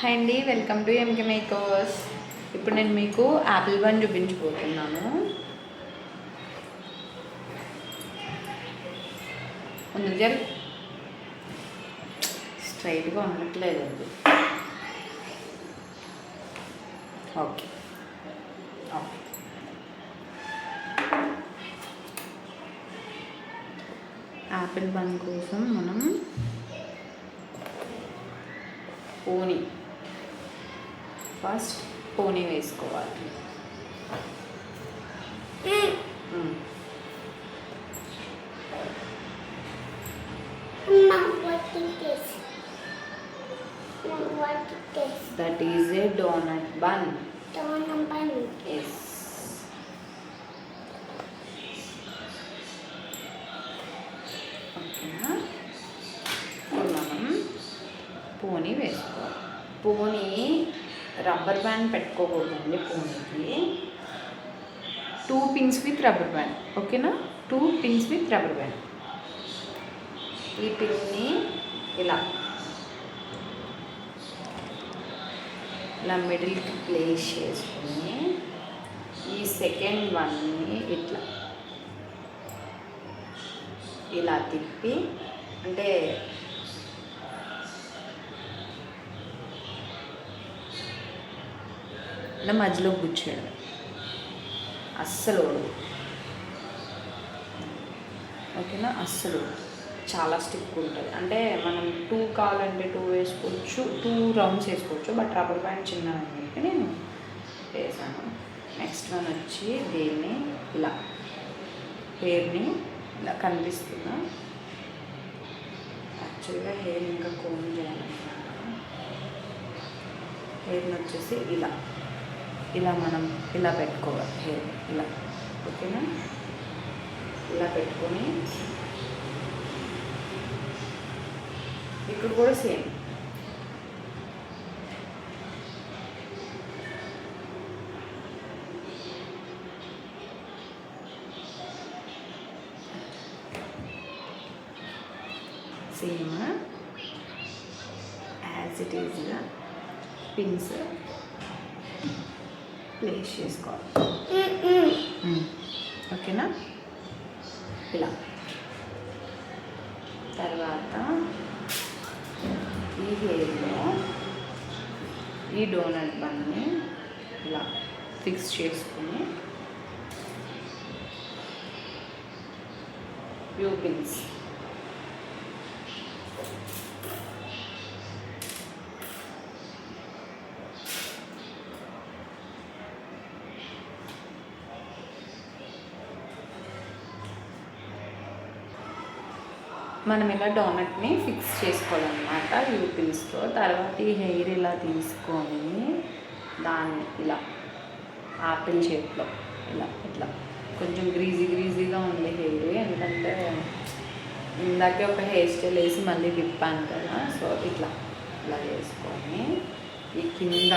Hi అండి, welcome to MK makers. ఇప్పుడు నేను మీకు యాపిల్ బన్ చూపించబోతున్నాను. ముందు జరి స్ట్రైట్గా ఉండట్లేదు అది. Okay okay. యాపిల్ బన్ కోసం మనం ఫస్ట్ పోనీ వేసుకోవాలి. That is a donut bun. Donut bun. Yes. ఓకేనా? ఇప్పుడు మనం పోనీ వేసుకోవాలి. పోనీ రబ్బర్ బ్యాండ్ పెట్టుకోకూడదండి. పోనీకి 2 pins విత్ రబ్బర్ బ్యాండ్. ఓకేనా? 2 pins విత్ రబ్బర్ బ్యాండ్. ఈ పిన్ని ఇలా మిడిల్కి ప్లేస్ చేసుకుని ఈ సెకండ్ వన్ని ఇలా తిప్పి, అంటే ఇలా మధ్యలో గుచ్చేయడం. అస్సలు ఓకేనా? అస్సలు చాలా స్టిక్ ఉంటుంది. అంటే మనం 2 కావాలంటే 2 వేసుకోవచ్చు, 2 రౌండ్స్ వేసుకోవచ్చు. బట్ రబ్బర్ బ్యాండ్ చిన్నదని చెప్పి నేను వేసాను. నెక్స్ట్ వన్ వచ్చి దీన్ని ఇలా హెయిర్ని ఇలా కనిపిస్తున్నా. యాక్చువల్గా హెయిర్ ఇంకా కోమ్ చేయాలన్నమాట. హెయిర్ని వచ్చేసి ఇలా మనం ఇలా పెట్టుకోవాలి. హెయిర్ ఇలా, ఓకేనా? ఇలా పెట్టుకొని ఇక్కడ కూడా సేమ్ యాజ్ ఇట్ ఈజ్గా పిన్స్ ప్లేస్ చేసుకోవాలి. ఓకేనా? ఇలా తర్వాత ఈ హెయిర్లో ఈ డోనట్ బన్ని ఇలా ఫిక్స్ చేసుకుని పిన్స్ మనం ఇలా డోనట్ని ఫిక్స్ చేసుకోవాలన్నమాట పిన్స్తో. తర్వాత ఈ హెయిర్ ఇలా తీసుకొని దాన్ని ఇలా ఆపిల్ షేప్లో ఇట్లా కొంచెం గ్రీజీగా ఉంది హెయిర్. ఎందుకంటే ఇందాకే ఒక హెయిర్ స్టైల్ వేసి మళ్ళీ విప్పాను కదా. సో ఇలా చేసుకొని ఈ కింద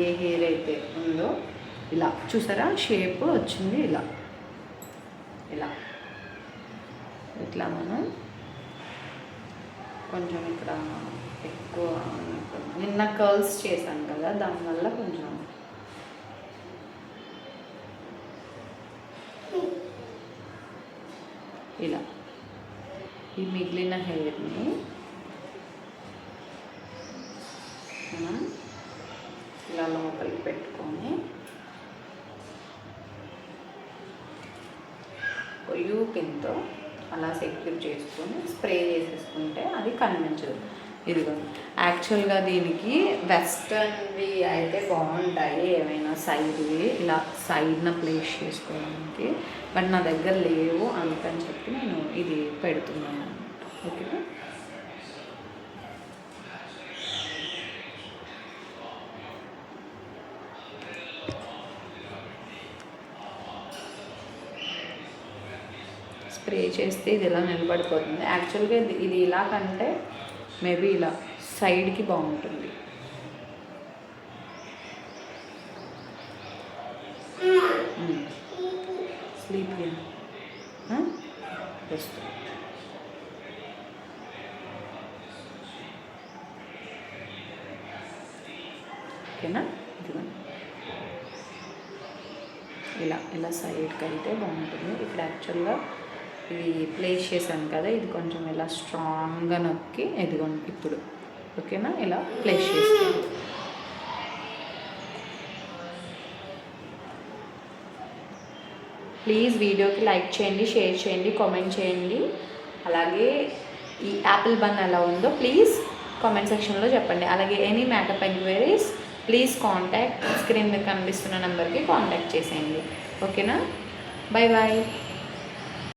ఏ హెయిర్ అయితే ఉందో ఇలా చూసారా షేప్ వచ్చింది. ఇట్లా మనం కొంచెం ఇక్కడ ఎక్కువ నిన్న కర్ల్స్ చేశాను కదా, దానివల్ల కొంచెం ఇలా ఈ మిగిలిన హెయిర్ని మనం ఇలా లోపలికి పెట్టుకొని పిన్తో అలా సెక్యూర్ చేసుకొని స్ప్రే చేసేసుకుంటే అది కనిపించదు. ఇదిగో యాక్చువల్గా దీనికి వెస్టర్న్వి అయితే బాగుంటాయి, ఏమైనా సైడ్వి ఇలా సైడ్న ప్లేస్ చేసుకోవడానికి. బట్ నా దగ్గర లేవు, అందుకని చెప్పి నేను ఇది పెడుతున్నాను. ఓకేనా? స్ప్రే చేస్తే ఇది ఇలా నిలబడిపోతుంది. యాక్చువల్గా ఇది ఇలా కంటే మేబీ ఇలా సైడ్కి బాగుంటుంది. స్లీప్ వస్తుంది. ఓకేనా? ఇదిగోండి ఇలా ఇలా సైడ్కి అయితే బాగుంటుంది. ఇప్పుడు యాక్చువల్గా ఇది ప్లేస్ చేశాను కదా, ఇది కొంచెం ఇలా స్ట్రాంగ్గా నొక్కి ఇదిగోండి ఇప్పుడు ఓకేనా, ఇలా ప్లేస్ చేసుకోండి. ప్లీజ్ వీడియోకి లైక్ చేయండి, షేర్ చేయండి, కామెంట్ చేయండి. అలాగే ఈ యాపిల్ బన్ ఎలా ఉందో ప్లీజ్ కామెంట్ సెక్షన్లో చెప్పండి. అలాగే any makeup enquiries please contact screen మీద కనిపిస్తున్న నెంబర్కి కాంటాక్ట్ చేసేయండి. ఓకేనా? Bye bye.